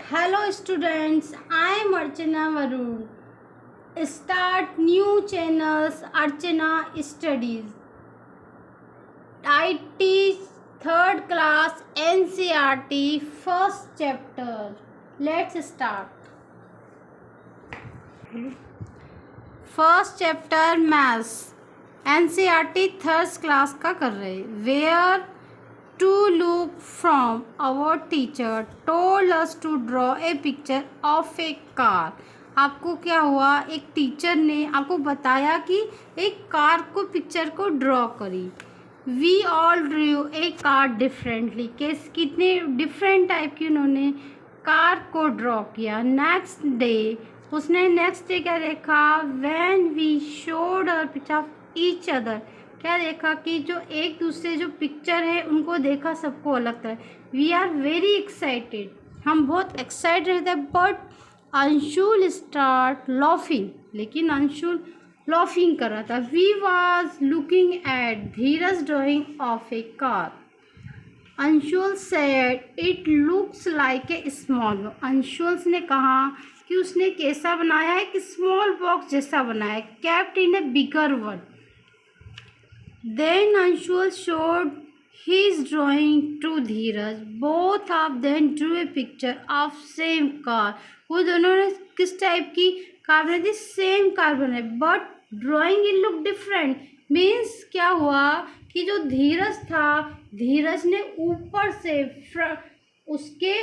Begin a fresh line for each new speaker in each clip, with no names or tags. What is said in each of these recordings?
Hello students, I am Archana Varun. Start new channels Archana Studies. I teach 3rd class NCERT first chapter. Let's start. First chapter Maths. NCERT 3rd class का कर रहे. Where to look from our teacher told us to draw a picture of a car. आपको क्या हुआ, एक teacher ने आपको बताया कि एक कार को पिक्चर को ड्रॉ करी. We all drew a car differently. कितने डिफरेंट टाइप की उन्होंने कार को ड्रॉ किया. नेक्स्ट डे उसने नेक्स्ट डे क्या देखा, when we showed a picture of each other. क्या देखा कि जो एक दूसरे जो पिक्चर है उनको देखा, सबको अलग तरह. वी आर वेरी एक्साइटेड, हम बहुत एक्साइटेड रहते हैं. बट अंशुल स्टार्ट लॉफिंग, लेकिन अंशुल लॉफिंग कर रहा था. We was looking at Dheeraj drawing of a car. Anshul said it looks like a small. Anshul ने कहा कि उसने कैसा बनाया है, कि स्मॉल बॉक्स जैसा बनाया है. Kept in A bigger one. Then Anshul showed his drawing to Dheeraj. Both of them drew a picture of same car. वो दोनों ने किस टाइप की कार बनाई थी, सेम कार बनाई. But drawing it look different. Means क्या हुआ कि जो धीरज था, धीरज ने ऊपर से उसके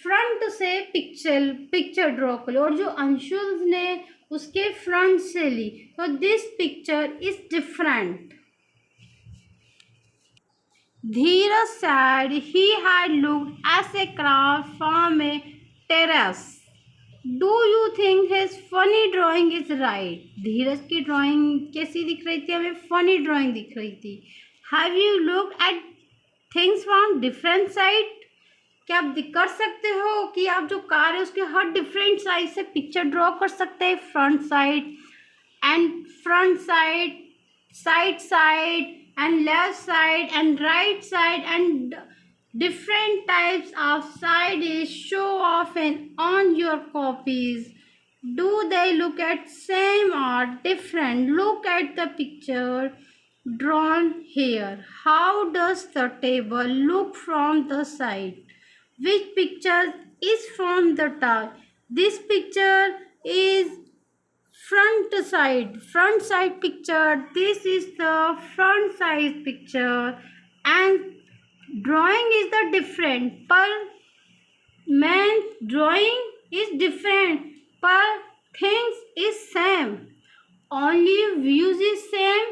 फ्रंट से पिक्चर ड्रॉ कर ली, और जो अंशुल ने उसके फ्रंट से ली. तो this picture is different. Dheeraj said he had looked at a crowd from a terrace. Do you think his funny drawing is right? धीरज की ड्राइंग कैसी दिख रही थी, हमें फनी ड्राइंग दिख रही थी. Have you looked at things from different side? क्या आप कर सकते हो कि आप जो कार है उसके हर डिफरेंट साइड से पिक्चर ड्रॉ कर सकते हैं. Front side and front side, side side and left side and right side, and different types of side is show off and on your copies. Do they look at same or different? Look at the picture drawn here. How does the table look from the side? Which picture is from the top? This picture is front side picture. This is the front side picture, and drawing is the different, पर man drawing is different, पर things is same. Only views is same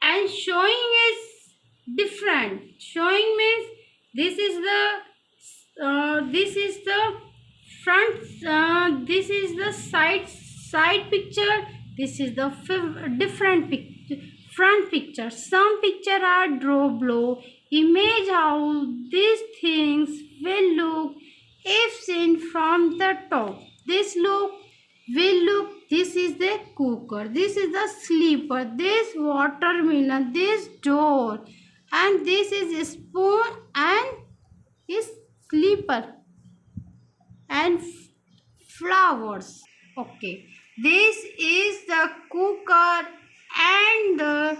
and showing is different. Showing means this is the front, this is the side picture, this is the different front picture. Some picture are draw below. Image how these things will look if seen from the top. This is the cooker, this is the sleeper, this watermelon, this door, and this is a spoon and is sleeper and flowers. Okay, this is the cooker and the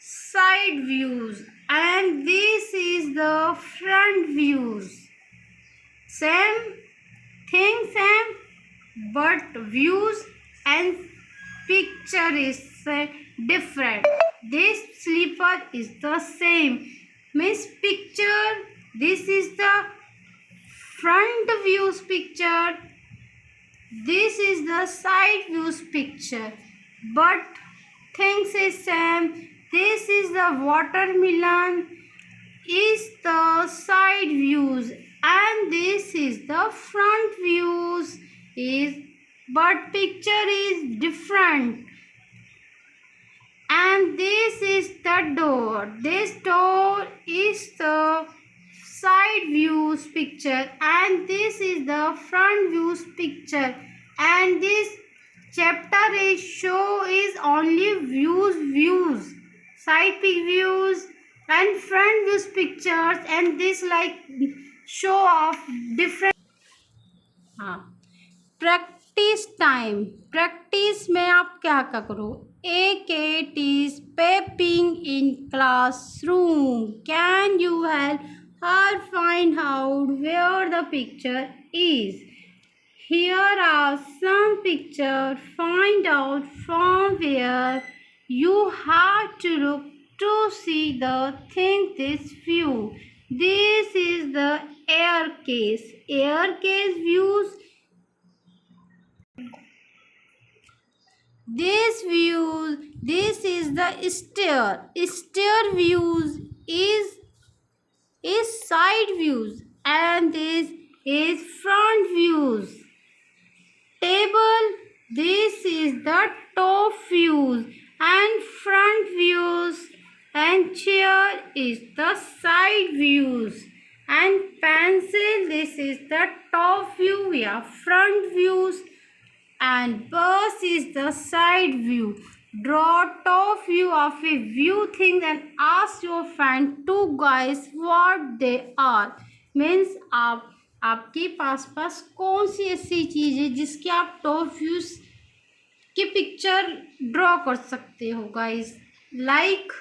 side views, and this is the front views. Same thing, same, but views and picture is different. This sleeper is the same, means picture. This is the front views picture, this is the side views picture, but things is same. This is the watermelon is the side views, and this is the front views is, but picture is different. And this is the door, this door is the side views picture, and this is the front views picture. And this chapter is show is only views, side views and front views pictures, and this like show of different हाँ, practice time, practice में आप क्या क्या करो, a cat is peeping in classroom, can you help her find out where the picture is, here are some pictures, find out from where you have to look to see the thing this view, this is the air case views, this is the stair views is side views, and this is front views. Table, this is the top views and front views, and chair is the side views, and pencil, this is the top view, yeah, front views, and bus is the side view. Draw top view of a view thing and ask your friend two guys what they are. Means आपके पास कौन सी ऐसी चीज़ है जिसके आप top views की picture draw कर सकते हो guys, like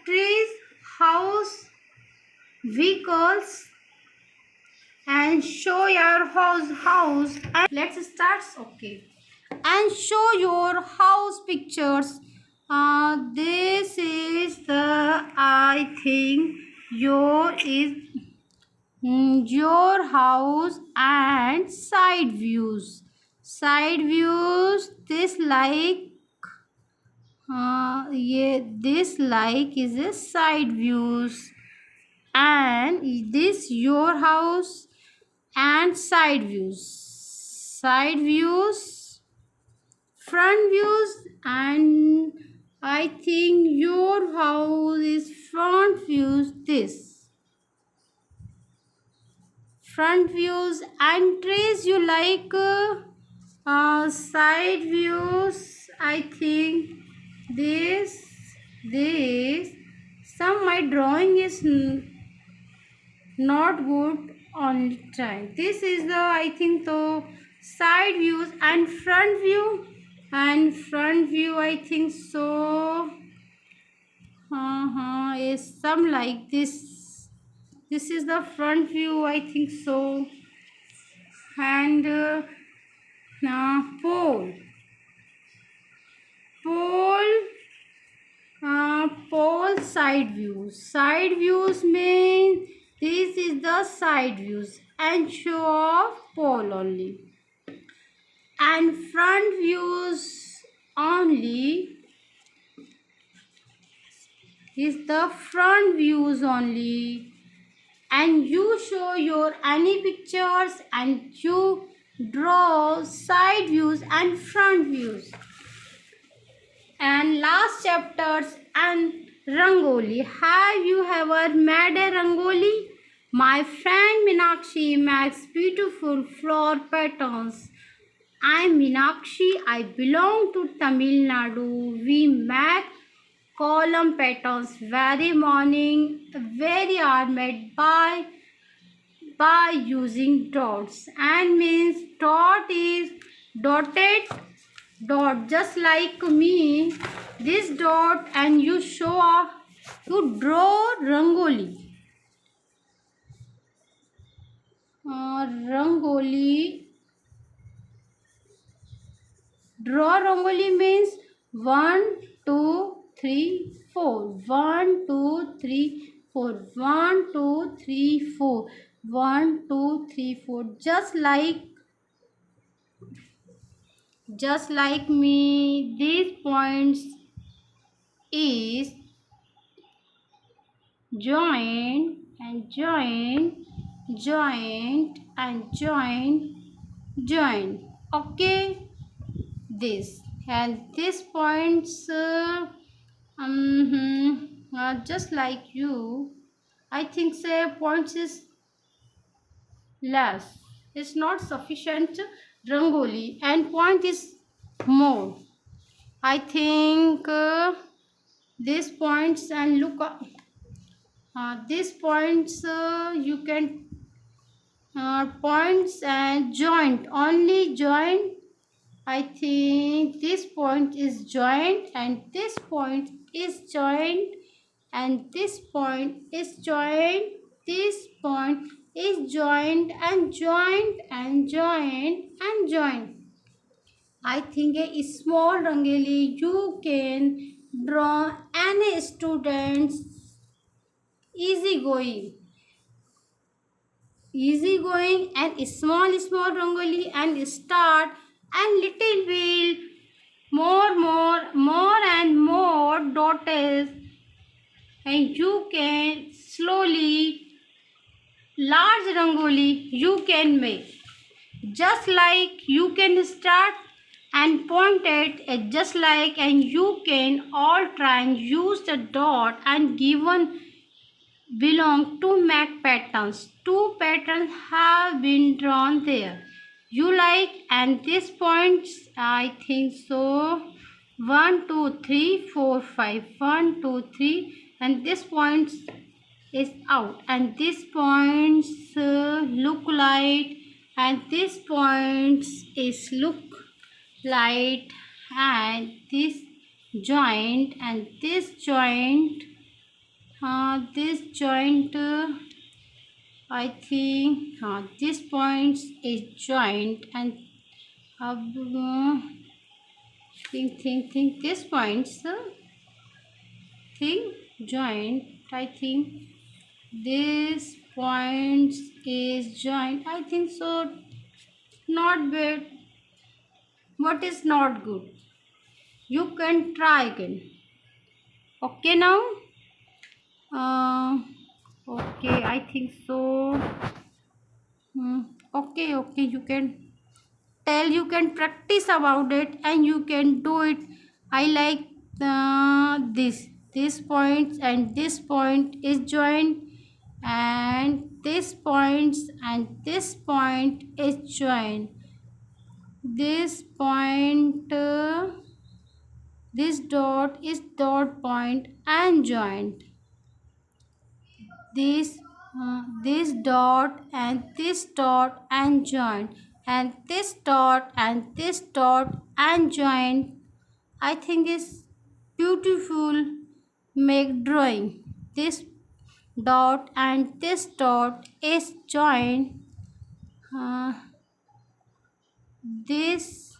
trees, house, vehicles, and show your house and let's start. Okay, and show your house pictures. This is the, I think your house, and side views, this like this like is a side views, and this your house and side views, front views, and I think your house is front views, this front views, and trees you like side views, I think this some my drawing is not good on time. This is the, I think, the side views, and front view I think so is some like this is the front view, I think so, and pole side views mean this is the side views and show of pole only, and front views only is the front views only, and you show your any pictures and you draw side views and front views. And last chapters, and rangoli, have you ever made a rangoli? My friend Meenakshi makes beautiful flower patterns. I'm Meenakshi, I belong to Tamil Nadu. We make column patterns very morning, very are made by using dots, and means dot is dotted dot, just like me, this dot, and you show off, you draw rangoli. Draw rangoli means 1 2 3 4, 1 2 3 4, 1 2 3 4, 1 2 3 4, just like me, these points is joint and joint and joint. Okay, this and this points just like you, I think say points is less, it's not sufficient rangoli, and point is more, I think these points, and look these points you can points and joint, only joint. I think this point is joint and this point is joint and this point is joint. This point is joint and joint and joint and joint. I think a small rangoli you can draw any students easy going and small rangoli and start and little bit more and more dots and you can slowly large rangoli you can make just like you can start and point it just like and you can all try and use the dot and given belong to make patterns. Two patterns have been drawn there. You like and these points I think so 1 2 3 4 5 1 2 3 and this points is out and these points look like and this points is look like and this joint and this joint I think this points is joint and think this points think joint I think this points is joint I think so not bad what is not good you can try again okay now okay I think so okay you can tell you can practice about it and you can do it I like this points and this point is joined and this points and this point is joined this point this dot is dot point and joined this dot and join and this dot and join I think is beautiful make drawing this dot and this dot is joined this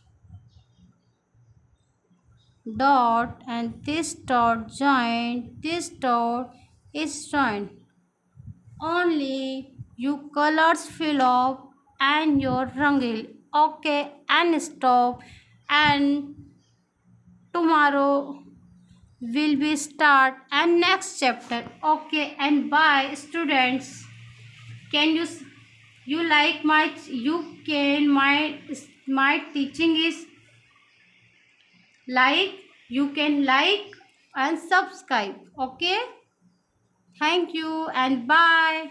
dot and this dot joined this dot is joined only you colors fill up and your rangil okay and stop and tomorrow will be start and next chapter okay and bye students can you like my you can my teaching is like you can like and subscribe okay thank you and bye